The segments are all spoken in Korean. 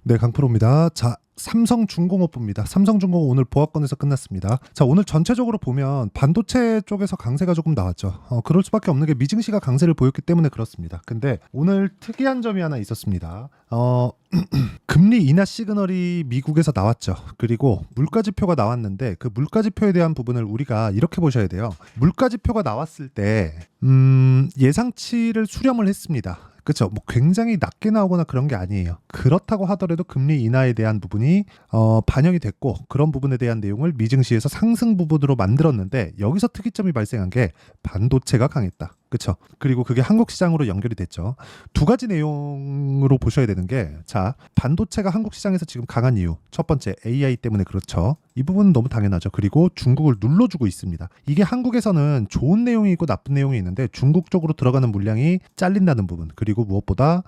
네, 강프로입니다. 자, 삼성중공업부입니다. 삼성중공업 오늘 보합권에서 끝났습니다. 자, 오늘 전체적으로 보면 반도체 쪽에서 강세가 조금 나왔죠. 그럴 수밖에 없는 게 미증시가 강세를 보였기 때문에 그렇습니다. 근데 오늘 특이한 점이 하나 있었습니다. 금리 인하 시그널이 미국에서 나왔죠. 그리고 물가지표가 나왔는데 그 물가지표에 대한 부분을 우리가 이렇게 보셔야 돼요. 물가지표가 나왔을 때 예상치를 수렴을 했습니다. 그렇죠. 뭐 굉장히 낮게 나오거나 그런 게 아니에요. 그렇다고 하더라도 금리 인하에 대한 부분이 반영이 됐고 그런 부분에 대한 내용을 미증시에서 상승 부분으로 만들었는데 여기서 특이점이 발생한 게 반도체가 강했다. 그렇죠. 그리고 그게 한국 시장으로 연결이 됐죠. 두 가지 내용으로 보셔야 되는 게, 자, 반도체가 한국 시장에서 지금 강한 이유. 첫 번째, AI 때문에 그렇죠. 이 부분은 너무 당연하죠. 그리고 중국을 눌러주고 있습니다. 이게 한국에서는 좋은 내용이 있고 나쁜 내용이 있는데 중국 쪽으로 들어가는 물량이 잘린다는 부분. 그리고 무엇보다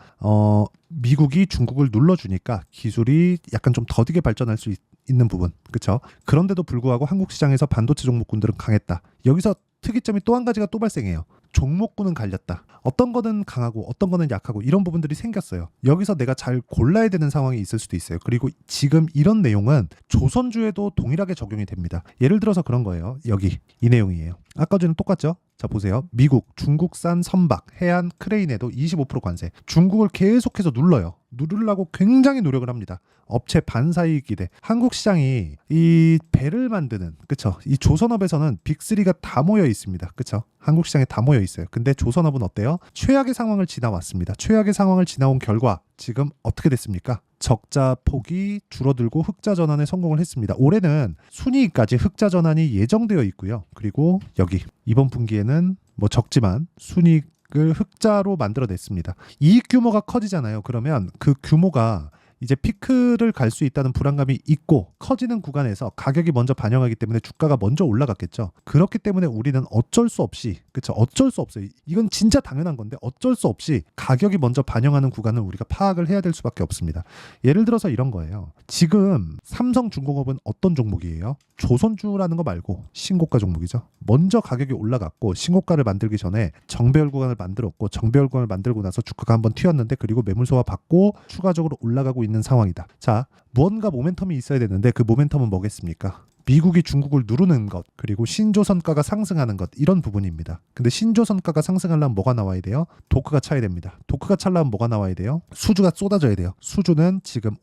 미국이 중국을 눌러주니까 기술이 약간 좀 더디게 발전할 수 있는 부분. 그렇죠. 그런데도 불구하고 한국 시장에서 반도체 종목군들은 강했다. 여기서 특이점이 또 한 가지가 또 발생해요. 종목군은 갈렸다. 어떤 거는 강하고 어떤 거는 약하고 이런 부분들이 생겼어요. 여기서 내가 잘 골라야 되는 상황이 있을 수도 있어요. 그리고 지금 이런 내용은 조선주에도 동일하게 적용이 됩니다. 예를 들어서 그런 거예요. 여기 이 내용이에요. 아까 전에 똑같죠? 자, 보세요. 미국, 중국산 선박, 해안, 크레인에도 25% 관세. 중국을 계속해서 눌러요. 누르려고 굉장히 노력을 합니다. 업체 반사이익 기대. 한국 시장이 이 배를 만드는, 그쵸? 이 조선업에서는 빅3가 다 모여 있습니다. 그쵸? 한국 시장에 다 모여 있어요. 근데 조선업은 어때요? 최악의 상황을 지나왔습니다. 최악의 상황을 지나온 결과 지금 어떻게 됐습니까? 적자 폭이 줄어들고 흑자 전환에 성공을 했습니다. 올해는 순이익까지 흑자 전환이 예정되어 있고요. 그리고 여기 이번 분기에는 뭐 적지만 순이익을 흑자로 만들어냈습니다. 이익 규모가 커지잖아요. 그러면 그 규모가 이제 피크를 갈 수 있다는 불안감이 있고 커지는 구간에서 가격이 먼저 반영하기 때문에 주가가 먼저 올라갔겠죠. 그렇기 때문에 우리는 어쩔 수 없이, 그쵸? 어쩔 수 없어요. 이건 진짜 당연한 건데 어쩔 수 없이 가격이 먼저 반영하는 구간을 우리가 파악을 해야 될 수밖에 없습니다. 예를 들어서 이런 거예요. 지금 삼성중공업은 어떤 종목이에요? 조선주라는 거 말고 신고가 종목이죠. 먼저 가격이 올라갔고 신고가를 만들기 전에 정배열 구간을 만들었고 정배열 구간을 만들고 나서 주가가 한번 튀었는데 그리고 매물소화 받고 추가적으로 올라가고 있는 상황이다. 자, 무언가 모멘텀이 있어야 되는데 그 모멘텀은 뭐겠습니까? 미국이 중국을 누르는 것, 그리고 신조선가가 상승하는 것, 이런 부분입니다. 근데 신조선가가 상승하려면 뭐가 나와야 돼요? 도크가 차야 됩니다. 도크가 차려면 뭐가 나와야 돼요? 수주가 쏟아져야 돼요. 수주는 지금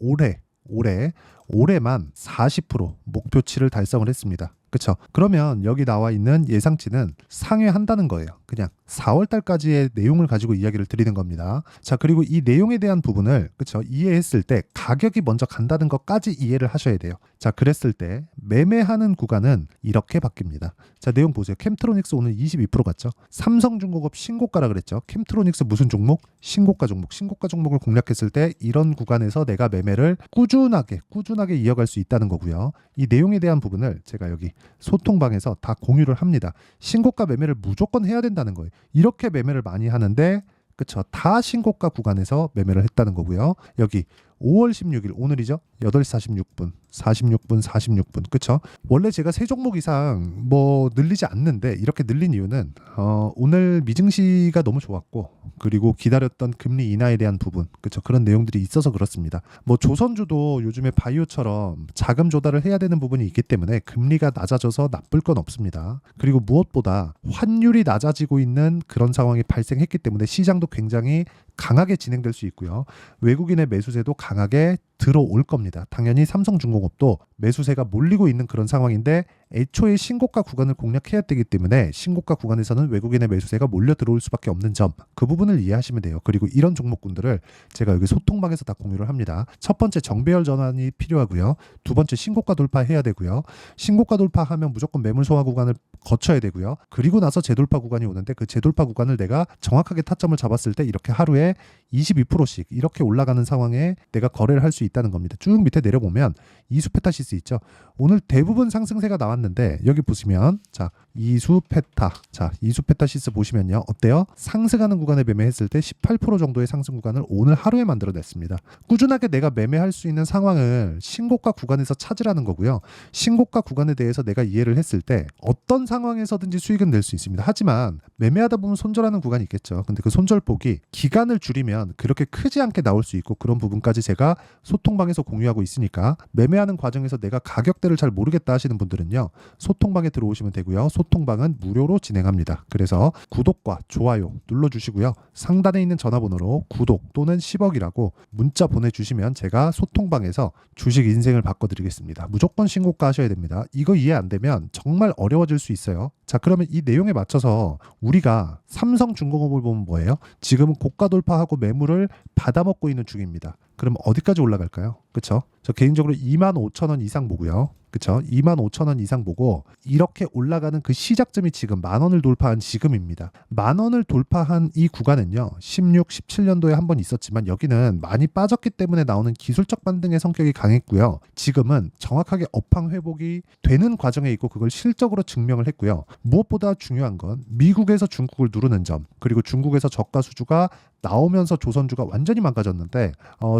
올해만 40% 목표치를 달성을 했습니다. 그렇죠? 그러면 여기 나와 있는 예상치는 상회한다는 거예요. 그냥 4월 달까지의 내용을 가지고 이야기를 드리는 겁니다. 자, 그리고 이 내용에 대한 부분을, 그렇죠? 이해했을 때 가격이 먼저 간다는 것까지 이해를 하셔야 돼요. 자, 그랬을 때 매매하는 구간은 이렇게 바뀝니다. 자, 내용 보세요. 캠트로닉스 오늘 22% 갔죠? 삼성중공업 신고가라 그랬죠? 캠트로닉스 무슨 종목? 신고가 종목. 신고가 종목을 공략했을 때 이런 구간에서 내가 매매를 꾸준하게 이어갈 수 있다는 거고요. 이 내용에 대한 부분을 제가 여기 소통방에서 다 공유를 합니다. 신고가 매매를 무조건 해야 된다는 거예요. 이렇게 매매를 많이 하는데, 그쵸? 다 신고가 구간에서 매매를 했다는 거고요. 여기 5월 16일 오늘이죠. 8시 46분. 그쵸? 원래 제가 세 종목 이상 뭐 늘리지 않는데 이렇게 늘린 이유는 오늘 미증시가 너무 좋았고 그리고 기다렸던 금리 인하에 대한 부분, 그쵸? 그런 내용들이 있어서 그렇습니다. 뭐 조선주도 요즘에 바이오처럼 자금 조달을 해야 되는 부분이 있기 때문에 금리가 낮아져서 나쁠 건 없습니다. 그리고 무엇보다 환율이 낮아지고 있는 그런 상황이 발생했기 때문에 시장도 굉장히 강하게 진행될 수 있고요. 외국인의 매수세도 강하게 들어올 겁니다. 당연히 삼성중공업도 매수세가 몰리고 있는 그런 상황인데 애초에 신고가 구간을 공략해야 되기 때문에 신고가 구간에서는 외국인의 매수세가 몰려 들어올 수밖에 없는 점, 그 부분을 이해하시면 돼요. 그리고 이런 종목군들을 제가 여기 소통방에서 다 공유를 합니다. 첫 번째 정배열 전환이 필요하고요. 두 번째 신고가 돌파해야 되고요. 신고가 돌파하면 무조건 매물 소화 구간을 거쳐야 되고요. 그리고 나서 재돌파 구간이 오는데 그 재돌파 구간을 내가 정확하게 타점을 잡았을 때 이렇게 하루에 22%씩 이렇게 올라가는 상황에 내가 거래를 할 수 있다는 겁니다. 쭉 밑에 내려보면 이수페타시스 있죠. 오늘 대부분 상승세가 나왔는데 여기 보시면 자, 이수페타시스 보시면요. 어때요? 상승하는 구간에 매매했을 때 18% 정도의 상승 구간을 오늘 하루에 만들어냈습니다. 꾸준하게 내가 매매할 수 있는 상황을 신고가 구간에서 찾으라는 거고요. 신고가 구간에 대해서 내가 이해를 했을 때 어떤 상황에서든지 수익은 낼 수 있습니다. 하지만 매매하다 보면 손절하는 구간이 있겠죠. 근데 그 손절폭이 기간을 줄이면 보면 그렇게 크지 않게 나올 수 있고 그런 부분까지 제가 소통방에서 공유하고 있으니까 매매하는 과정에서 내가 가격대를 잘 모르겠다 하시는 분들은요. 소통방에 들어오시면 되고요. 소통방은 무료로 진행합니다. 그래서 구독과 좋아요 눌러주시고요. 상단에 있는 전화번호로 구독 또는 10억이라고 문자 보내주시면 제가 소통방에서 주식 인생을 바꿔드리겠습니다. 무조건 신고가 하셔야 됩니다. 이거 이해 안 되면 정말 어려워질 수 있어요. 자, 그러면 이 내용에 맞춰서 우리가 삼성중공업을 보면 뭐예요? 지금은 고가 돌파하고 매물을 받아먹고 있는 중입니다. 그럼 어디까지 올라갈까요? 그쵸? 저 개인적으로 25,000원 이상 보고요. 그쵸? 25,000원 이상 보고 이렇게 올라가는 그 시작점이 지금 10,000원을 돌파한 지금입니다. 10,000원을 돌파한 이 구간은요. 16, 17년도에 한 번 있었지만 여기는 많이 빠졌기 때문에 나오는 기술적 반등의 성격이 강했고요. 지금은 정확하게 업황 회복이 되는 과정에 있고 그걸 실적으로 증명을 했고요. 무엇보다 중요한 건 미국에서 중국을 누르는 점, 그리고 중국에서 저가 수주가 나오면서 조선주가 완전히 망가졌는데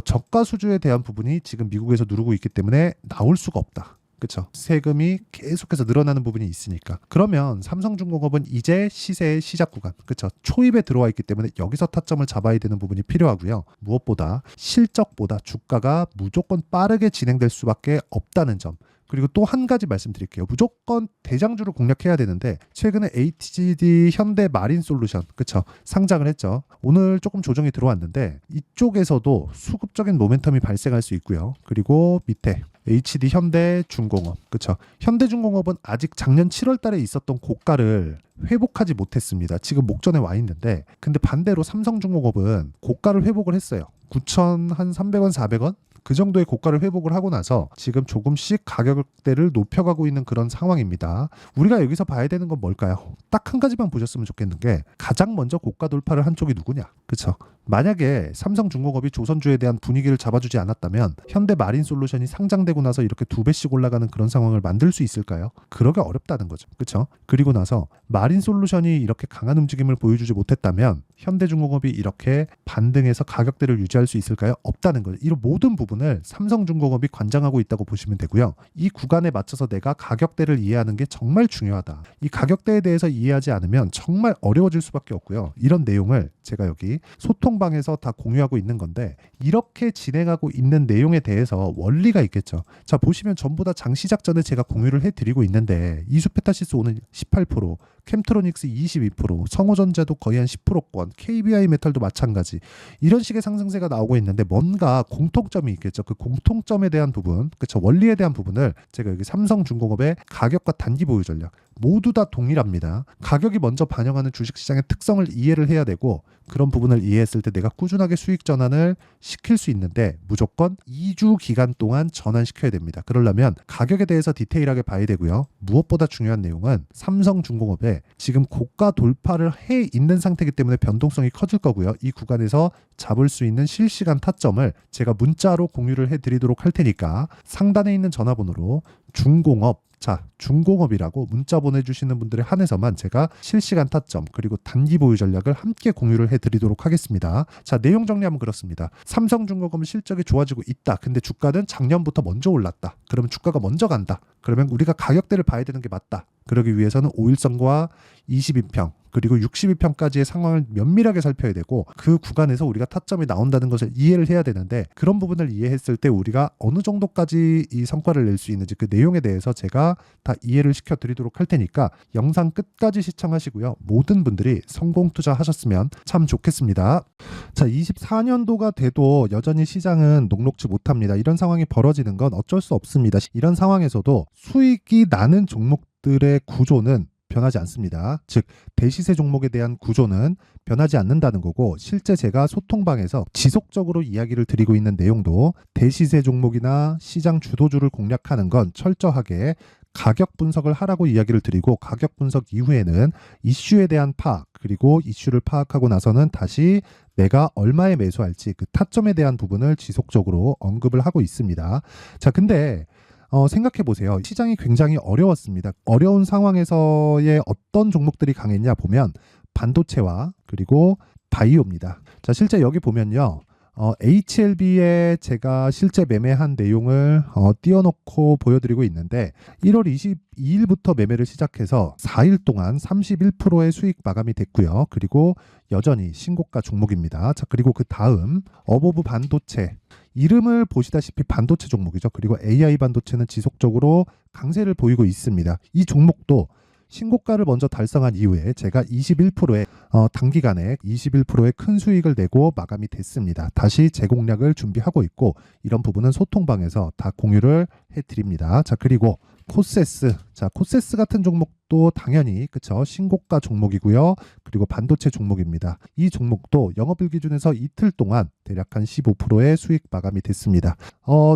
저가 수주에 대한 부분이 지금 미국에서 누르고 있기 때문에 나올 수가 없다. 그렇죠. 세금이 계속해서 늘어나는 부분이 있으니까. 그러면 삼성중공업은 이제 시세의 시작 구간, 그렇죠. 초입에 들어와 있기 때문에 여기서 타점을 잡아야 되는 부분이 필요하고요. 무엇보다 실적보다 주가가 무조건 빠르게 진행될 수밖에 없다는 점. 그리고 또 한 가지 말씀드릴게요. 무조건 대장주를 공략해야 되는데 최근에 HDD 현대 마린솔루션 그쵸 상장을 했죠. 오늘 조금 조정이 들어왔는데 이쪽에서도 수급적인 모멘텀이 발생할 수 있고요. 그리고 밑에 HD 현대중공업 그쵸 현대중공업은 아직 작년 7월 달에 있었던 고가를 회복하지 못했습니다. 지금 목전에 와 있는데 근데 반대로 삼성중공업은 고가를 회복을 했어요. 9,300원 400원 그 정도의 고가를 회복을 하고 나서 지금 조금씩 가격대를 높여가고 있는 그런 상황입니다. 우리가 여기서 봐야 되는 건 뭘까요? 딱 한 가지만 보셨으면 좋겠는 게 가장 먼저 고가 돌파를 한 쪽이 누구냐? 그쵸? 만약에 삼성중공업이 조선주에 대한 분위기를 잡아주지 않았다면 현대마린솔루션이 상장되고 나서 이렇게 2배씩 올라가는 그런 상황을 만들 수 있을까요? 그러기 어렵다는 거죠. 그렇죠? 그리고 나서 마린솔루션이 이렇게 강한 움직임을 보여주지 못했다면 현대중공업이 이렇게 반등해서 가격대를 유지할 수 있을까요? 없다는 거죠. 이런 모든 부분을 삼성중공업이 관장하고 있다고 보시면 되고요. 이 구간에 맞춰서 내가 가격대를 이해하는 게 정말 중요하다. 이 가격대에 대해서 이해하지 않으면 정말 어려워질 수밖에 없고요. 이런 내용을 제가 여기 소통방에서 다 공유하고 있는 건데 이렇게 진행하고 있는 내용에 대해서 원리가 있겠죠. 자 보시면 전부 다 장 시작 전에 제가 공유를 해드리고 있는데 이수페타시스 오늘 18%, 캠트로닉스 22%, 성호전자도 거의 한 10%권, KBI 메탈도 마찬가지 이런 식의 상승세가 나오고 있는데 뭔가 공통점이 있겠죠. 그 공통점에 대한 부분, 그쵸 원리에 대한 부분을 제가 여기 삼성중공업의 가격과 단기 보유 전략 모두 다 동일합니다. 가격이 먼저 반영하는 주식시장의 특성을 이해를 해야 되고 그런 부분을 이해했을 때 내가 꾸준하게 수익 전환을 시킬 수 있는데 무조건 2주 기간 동안 전환시켜야 됩니다. 그러려면 가격에 대해서 디테일하게 봐야 되고요. 무엇보다 중요한 내용은 삼성중공업에 지금 고가 돌파를 해 있는 상태이기 때문에 변동성이 커질 거고요. 이 구간에서 잡을 수 있는 실시간 타점을 제가 문자로 공유를 해드리도록 할 테니까 상단에 있는 전화번호로 중공업 중공업이라고 문자 보내주시는 분들에 한해서만 제가 실시간 타점 그리고 단기 보유 전략을 함께 공유를 해드리도록 하겠습니다. 자 내용 정리하면 그렇습니다. 삼성중공업은 실적이 좋아지고 있다. 근데 주가는 작년부터 먼저 올랐다. 그러면 주가가 먼저 간다. 그러면 우리가 가격대를 봐야 되는 게 맞다. 그러기 위해서는 5일선과 22평 그리고 62평까지의 상황을 면밀하게 살펴야 되고 그 구간에서 우리가 타점이 나온다는 것을 이해를 해야 되는데 그런 부분을 이해했을 때 우리가 어느 정도까지 이 성과를 낼 수 있는지 그 내용에 대해서 제가 다 이해를 시켜드리도록 할 테니까 영상 끝까지 시청하시고요. 모든 분들이 성공 투자하셨으면 참 좋겠습니다. 자 24년도가 돼도 여전히 시장은 녹록지 못합니다. 이런 상황이 벌어지는 건 어쩔 수 없습니다. 이런 상황에서도 수익이 나는 종목들의 구조는 변하지 않습니다. 즉 대시세 종목에 대한 구조는 변하지 않는다는 거고 실제 제가 소통방에서 지속적으로 이야기를 드리고 있는 내용도 대시세 종목이나 시장 주도주를 공략하는 건 철저하게 가격 분석을 하라고 이야기를 드리고 가격 분석 이후에는 이슈에 대한 파악 그리고 이슈를 파악하고 나서는 다시 내가 얼마에 매수할지 그 타점에 대한 부분을 지속적으로 언급을 하고 있습니다. 자 근데 생각해 보세요. 시장이 굉장히 어려웠습니다. 어려운 상황에서의 어떤 종목들이 강했냐 보면 반도체와 그리고 바이오입니다. 자, 실제 여기 보면요. HLB에 제가 실제 매매한 내용을 띄워놓고 보여드리고 있는데 1월 22일부터 매매를 시작해서 4일 동안 31%의 수익 마감이 됐고요. 그리고 여전히 신고가 종목입니다. 자, 그리고 그 다음 어보브 반도체, 이름을 보시다시피 반도체 종목이죠. 그리고 AI 반도체는 지속적으로 강세를 보이고 있습니다. 이 종목도 신고가를 먼저 달성한 이후에 제가 21%의 단기간에 21%의 큰 수익을 내고 마감이 됐습니다. 다시 재공략을 준비하고 있고 이런 부분은 소통방에서 다 공유를 해드립니다. 자, 그리고 코세스, 자, 코세스 같은 종목도 당연히 그쵸, 신고가 종목이고요. 그리고 반도체 종목입니다. 이 종목도 영업일 기준에서 이틀 동안 대략 한 15%의 수익 마감이 됐습니다.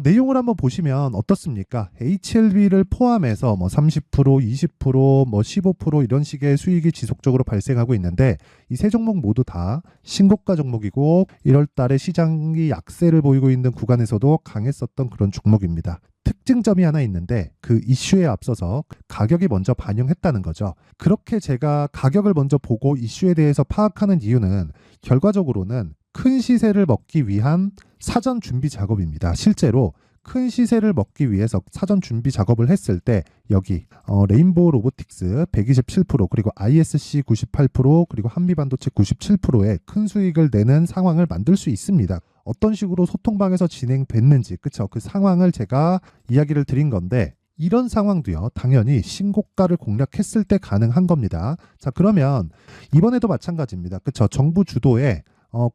내용을 한번 보시면 어떻습니까? HLB를 포함해서 뭐 30%, 20%, 뭐 15% 이런 식의 수익이 지속적으로 발생하고 있는데 이 세 종목 모두 다 신고가 종목이고 1월 달에 시장이 약세를 보이고 있는 구간에서도 강했었던 그런 종목입니다. 특징점이 하나 있는데 그 이슈에 앞서서 가격이 먼저 반영했다는 거죠. 그렇게 제가 가격을 먼저 보고 이슈에 대해서 파악하는 이유는 결과적으로는 큰 시세를 먹기 위한 사전 준비 작업입니다. 실제로 큰 시세를 먹기 위해서 사전 준비 작업을 했을 때 여기 레인보우 로보틱스 127% 그리고 ISC 98% 그리고 한미반도체 97%의 큰 수익을 내는 상황을 만들 수 있습니다. 어떤 식으로 소통방에서 진행됐는지 그쵸, 그 상황을 제가 이야기를 드린 건데 이런 상황도요 당연히 신고가를 공략했을 때 가능한 겁니다. 자, 그러면 이번에도 마찬가지입니다. 그쵸, 정부 주도의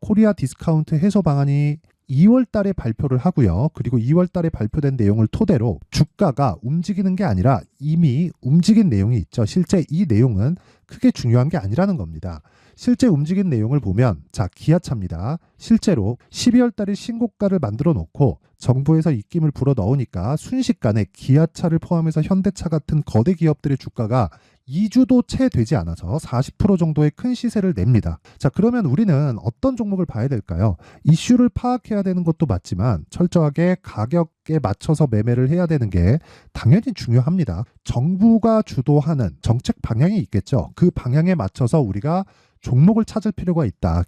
코리아 디스카운트 해소 방안이 2월 달에 발표를 하고요. 그리고 2월 달에 발표된 내용을 토대로 주가가 움직이는 게 아니라 이미 움직인 내용이 있죠. 실제 이 내용은 크게 중요한 게 아니라는 겁니다. 실제 움직인 내용을 보면 자, 기아차입니다. 실제로 12월 달에 신고가를 만들어 놓고 정부에서 입김을 불어 넣으니까 순식간에 기아차를 포함해서 현대차 같은 거대 기업들의 주가가 2주도 채 되지 않아서 40% 정도의 큰 시세를 냅니다. 자, 그러면 우리는 어떤 종목을 봐야 될까요? 이슈를 파악해야 되는 것도 맞지만 철저하게 가격에 맞춰서 매매를 해야 되는 게 당연히 중요합니다. 정부가 주도하는 정책 방향이 있겠죠. 그 방향에 맞춰서 우리가 종목을 찾을 필요가 있다.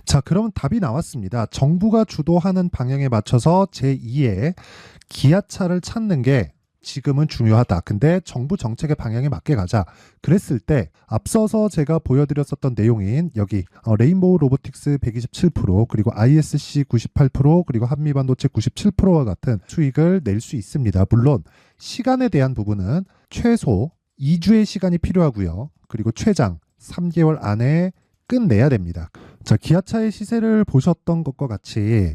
자, 그러면 답이 나왔습니다. 정부가 주도하는 방향에 맞춰서 제2의 기아차를 찾는 게 지금은 중요하다. 근데 정부 정책의 방향에 맞게 가자. 그랬을 때 앞서서 제가 보여드렸었던 내용인 여기 레인보우 로보틱스 127% 그리고 ISC 98% 그리고 한미반도체 97%와 같은 수익을 낼 수 있습니다. 물론 시간에 대한 부분은 최소 2주의 시간이 필요하고요. 그리고 최장 3개월 안에 끝내야 됩니다. 자, 기아차의 시세를 보셨던 것과 같이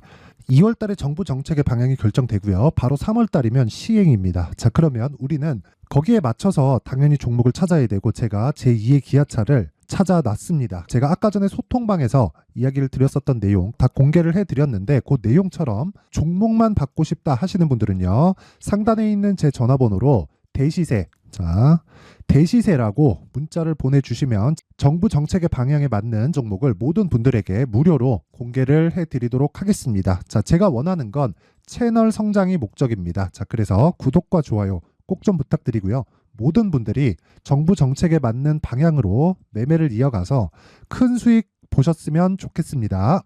2월 달에 정부 정책의 방향이 결정되고요. 바로 3월 달이면 시행입니다. 자, 그러면 우리는 거기에 맞춰서 당연히 종목을 찾아야 되고 제가 제2의 기아차를 찾아놨습니다. 제가 아까 전에 소통방에서 이야기를 드렸었던 내용 다 공개를 해드렸는데 그 내용처럼 종목만 받고 싶다 하시는 분들은요. 상단에 있는 제 전화번호로 대시세, 자, 대시세라고 문자를 보내주시면 정부 정책의 방향에 맞는 종목을 모든 분들에게 무료로 공개를 해드리도록 하겠습니다. 자, 제가 원하는 건 채널 성장이 목적입니다. 자, 그래서 구독과 좋아요 꼭 좀 부탁드리고요. 모든 분들이 정부 정책에 맞는 방향으로 매매를 이어가서 큰 수익 보셨으면 좋겠습니다.